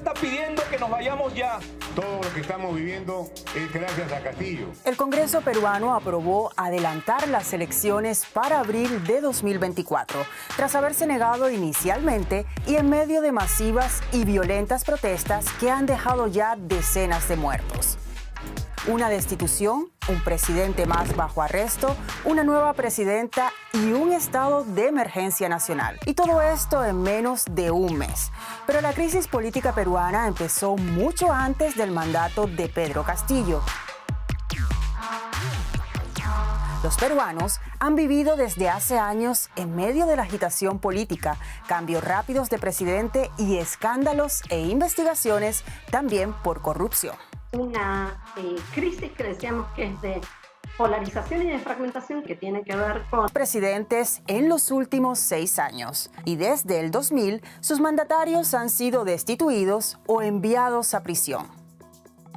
está pidiendo que nos vayamos ya. Todo lo que estamos viviendo es gracias a Castillo. El Congreso peruano aprobó adelantar las elecciones para abril de 2024, tras haberse negado inicialmente y en medio de masivas y violentas protestas que han dejado ya decenas de muertos. Una destitución, un presidente más bajo arresto, una nueva presidenta y un estado de emergencia nacional. Y todo esto en menos de un mes. Pero la crisis política peruana empezó mucho antes del mandato de Pedro Castillo. Los peruanos han vivido desde hace años en medio de la agitación política, cambios rápidos de presidente y escándalos e investigaciones también por corrupción. Una crisis que decíamos que es de polarización y de fragmentación que tiene que ver con presidentes en los últimos 6 años. Y desde el 2000, sus mandatarios han sido destituidos o enviados a prisión.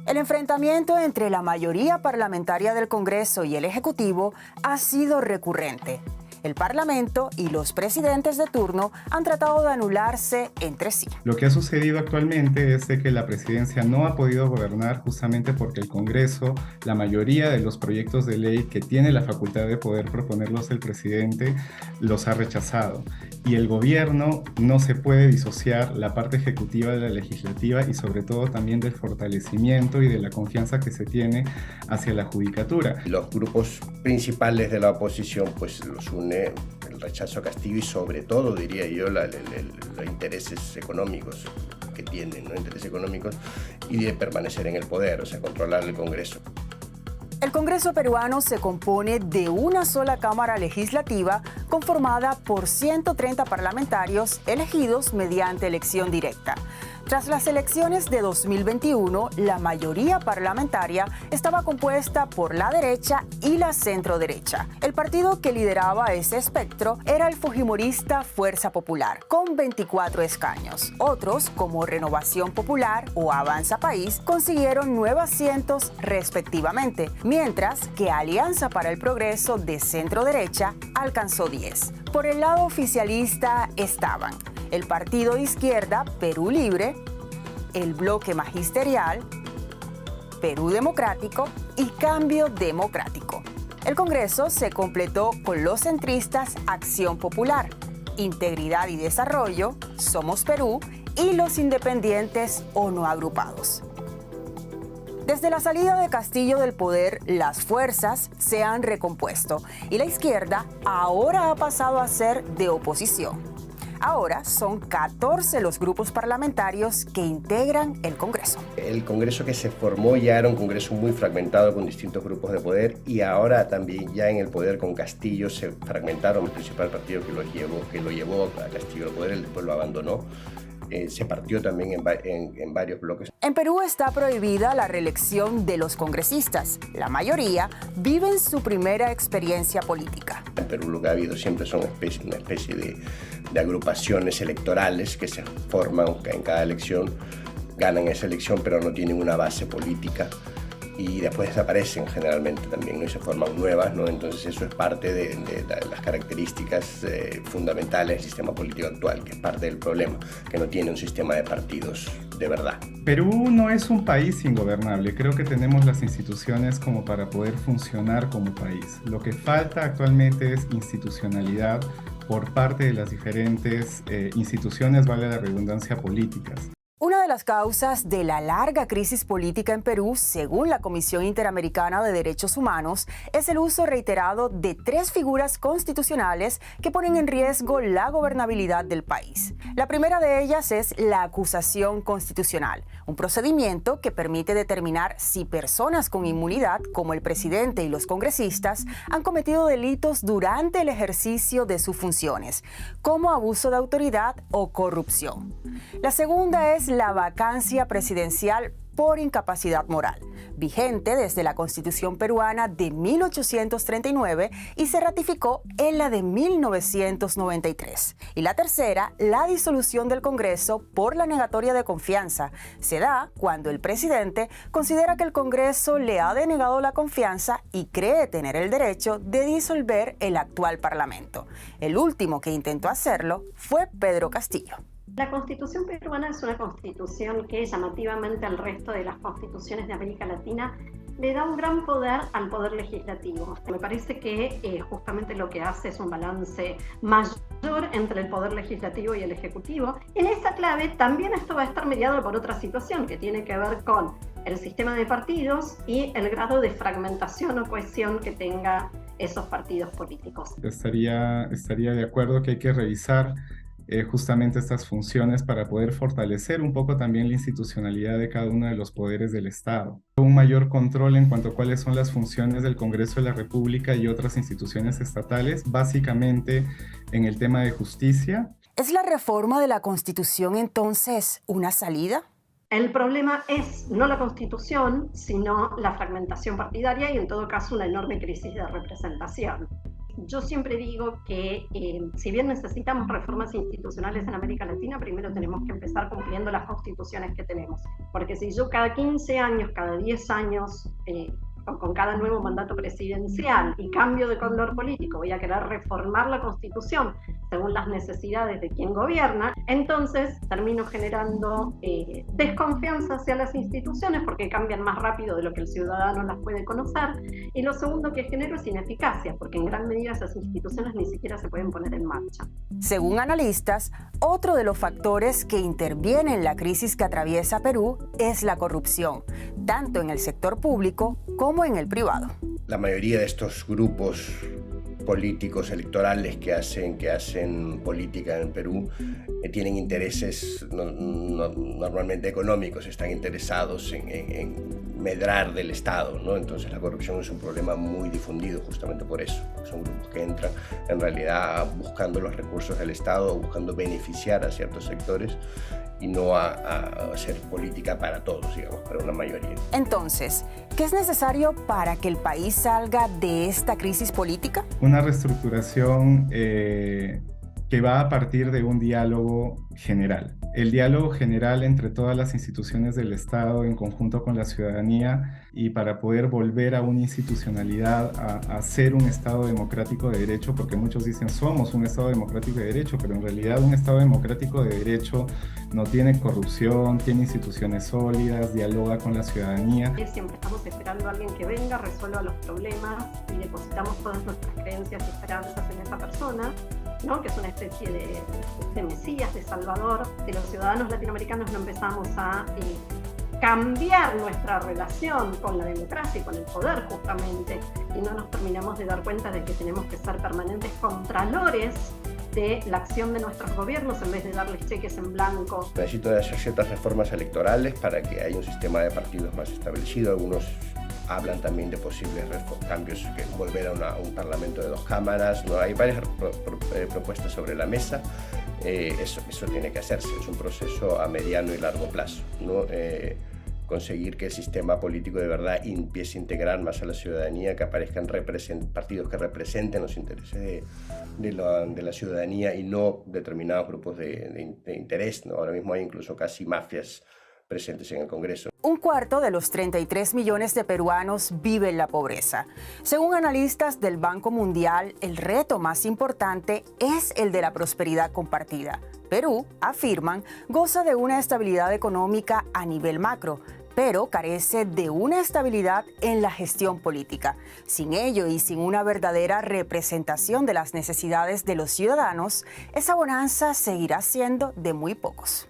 El enfrentamiento entre la mayoría parlamentaria del Congreso y el Ejecutivo ha sido recurrente. El Parlamento y los presidentes de turno han tratado de anularse entre sí. Lo que ha sucedido actualmente es de que la presidencia no ha podido gobernar justamente porque el Congreso, la mayoría de los proyectos de ley que tiene la facultad de poder proponerlos el presidente, los ha rechazado. Y el gobierno no se puede disociar la parte ejecutiva de la legislativa y sobre todo también del fortalecimiento y de la confianza que se tiene hacia la judicatura. Los grupos principales de la oposición pues los une el rechazo a Castillo y sobre todo, diría yo, los intereses económicos que tienen, ¿no? Intereses económicos y de permanecer en el poder, o sea, controlar el Congreso. El Congreso peruano se compone de una sola Cámara Legislativa conformada por 130 parlamentarios elegidos mediante elección directa. Tras las elecciones de 2021, la mayoría parlamentaria estaba compuesta por la derecha y la centroderecha. El partido que lideraba ese espectro era el fujimorista Fuerza Popular, con 24 escaños. Otros, como Renovación Popular o Avanza País, consiguieron 9 asientos respectivamente, mientras que Alianza para el Progreso de centroderecha alcanzó 10. Por el lado oficialista estaban el Partido de Izquierda Perú Libre, el Bloque Magisterial, Perú Democrático y Cambio Democrático. El Congreso se completó con los centristas Acción Popular, Integridad y Desarrollo, Somos Perú y los independientes o no agrupados. Desde la salida de Castillo del poder, las fuerzas se han recompuesto y la izquierda ahora ha pasado a ser de oposición. Ahora son 14 los grupos parlamentarios que integran el Congreso. El Congreso que se formó ya era un Congreso muy fragmentado con distintos grupos de poder y ahora también ya en el poder con Castillo se fragmentaron. El principal partido que lo llevó a Castillo al poder, él después lo abandonó. Se partió también en varios bloques. En Perú está prohibida la reelección de los congresistas. La mayoría viven su primera experiencia política. En Perú lo que ha habido siempre son una especie de agrupaciones electorales que se forman en cada elección, ganan esa elección pero no tienen una base política y después desaparecen generalmente también, ¿no? Y se forman nuevas, ¿no? Entonces eso es parte de las características fundamentales del sistema político actual, que es parte del problema, que no tiene un sistema de partidos de verdad. Perú no es un país ingobernable, creo que tenemos las instituciones como para poder funcionar como país. Lo que falta actualmente es institucionalidad por parte de las diferentes instituciones, vale la redundancia, políticas. Una de las causas de la larga crisis política en Perú, según la Comisión Interamericana de Derechos Humanos, es el uso reiterado de 3 figuras constitucionales que ponen en riesgo la gobernabilidad del país. La primera de ellas es la acusación constitucional, un procedimiento que permite determinar si personas con inmunidad, como el presidente y los congresistas, han cometido delitos durante el ejercicio de sus funciones, como abuso de autoridad o corrupción. La segunda es la vacancia presidencial por incapacidad moral, vigente desde la Constitución peruana de 1839 y se ratificó en la de 1993. Y la tercera, la disolución del Congreso por la negatoria de confianza. Se da cuando el presidente considera que el Congreso le ha denegado la confianza y cree tener el derecho de disolver el actual Parlamento. El último que intentó hacerlo fue Pedro Castillo. La Constitución peruana es una constitución que, llamativamente al resto de las constituciones de América Latina, le da un gran poder al poder legislativo. Me parece que justamente lo que hace es un balance mayor entre el poder legislativo y el ejecutivo. En esa clave también esto va a estar mediado por otra situación que tiene que ver con el sistema de partidos y el grado de fragmentación o cohesión que tenga esos partidos políticos. Estaría de acuerdo que hay que revisar justamente estas funciones para poder fortalecer un poco también la institucionalidad de cada uno de los poderes del Estado. Un mayor control en cuanto a cuáles son las funciones del Congreso de la República y otras instituciones estatales, básicamente en el tema de justicia. ¿Es la reforma de la Constitución entonces una salida? El problema es no la Constitución, sino la fragmentación partidaria y en todo caso una enorme crisis de representación. Yo siempre digo que si bien necesitamos reformas institucionales en América Latina, primero tenemos que empezar cumpliendo las constituciones que tenemos. Porque si yo cada 15 años, cada 10 años, con cada nuevo mandato presidencial y cambio de color político, voy a querer reformar la Constitución según las necesidades de quien gobierna, entonces termino generando desconfianza hacia las instituciones porque cambian más rápido de lo que el ciudadano las puede conocer. Y lo segundo que genero es ineficacia, porque en gran medida esas instituciones ni siquiera se pueden poner en marcha. Según analistas, otro de los factores que interviene en la crisis que atraviesa Perú es la corrupción, tanto en el sector público como en el privado. La mayoría de estos grupos políticos electorales que hacen política en Perú tienen intereses normalmente económicos, están interesados en medrar del Estado, ¿no? Entonces la corrupción es un problema muy difundido justamente por eso. Son grupos que entran en realidad buscando los recursos del Estado, buscando beneficiar a ciertos sectores y no a hacer política para todos, digamos, para una mayoría. Entonces, ¿qué es necesario para que el país salga de esta crisis política? Una reestructuración que va a partir de un diálogo general. El diálogo general entre todas las instituciones del Estado en conjunto con la ciudadanía y para poder volver a una institucionalidad, a ser un Estado democrático de derecho, porque muchos dicen somos un Estado democrático de derecho, pero en realidad un Estado democrático de derecho no tiene corrupción, tiene instituciones sólidas, dialoga con la ciudadanía. Siempre estamos esperando a alguien que venga, resuelva los problemas y depositamos todas nuestras creencias y esperanzas en esa persona, ¿no? Que es una especie de mesías, de salvador. Si los ciudadanos latinoamericanos no empezamos a cambiar nuestra relación con la democracia y con el poder justamente, y no nos terminamos de dar cuenta de que tenemos que ser permanentes contralores de la acción de nuestros gobiernos en vez de darles cheques en blanco. Necesito hacer ciertas reformas electorales para que haya un sistema de partidos más establecido. Algunos hablan también de posibles cambios, que volver a un parlamento de 2 cámaras, ¿no? Hay varias propuestas sobre la mesa. Eso tiene que hacerse, es un proceso a mediano y largo plazo, ¿no? Conseguir que el sistema político de verdad empiece a integrar más a la ciudadanía, que aparezcan partidos que representen los intereses de la ciudadanía y no determinados grupos de interés, ¿no? Ahora mismo hay incluso casi mafias presentes en el Congreso. Un cuarto de los 33 millones de peruanos vive en la pobreza. Según analistas del Banco Mundial, el reto más importante es el de la prosperidad compartida. Perú, afirman, goza de una estabilidad económica a nivel macro, pero carece de una estabilidad en la gestión política. Sin ello y sin una verdadera representación de las necesidades de los ciudadanos, esa bonanza seguirá siendo de muy pocos.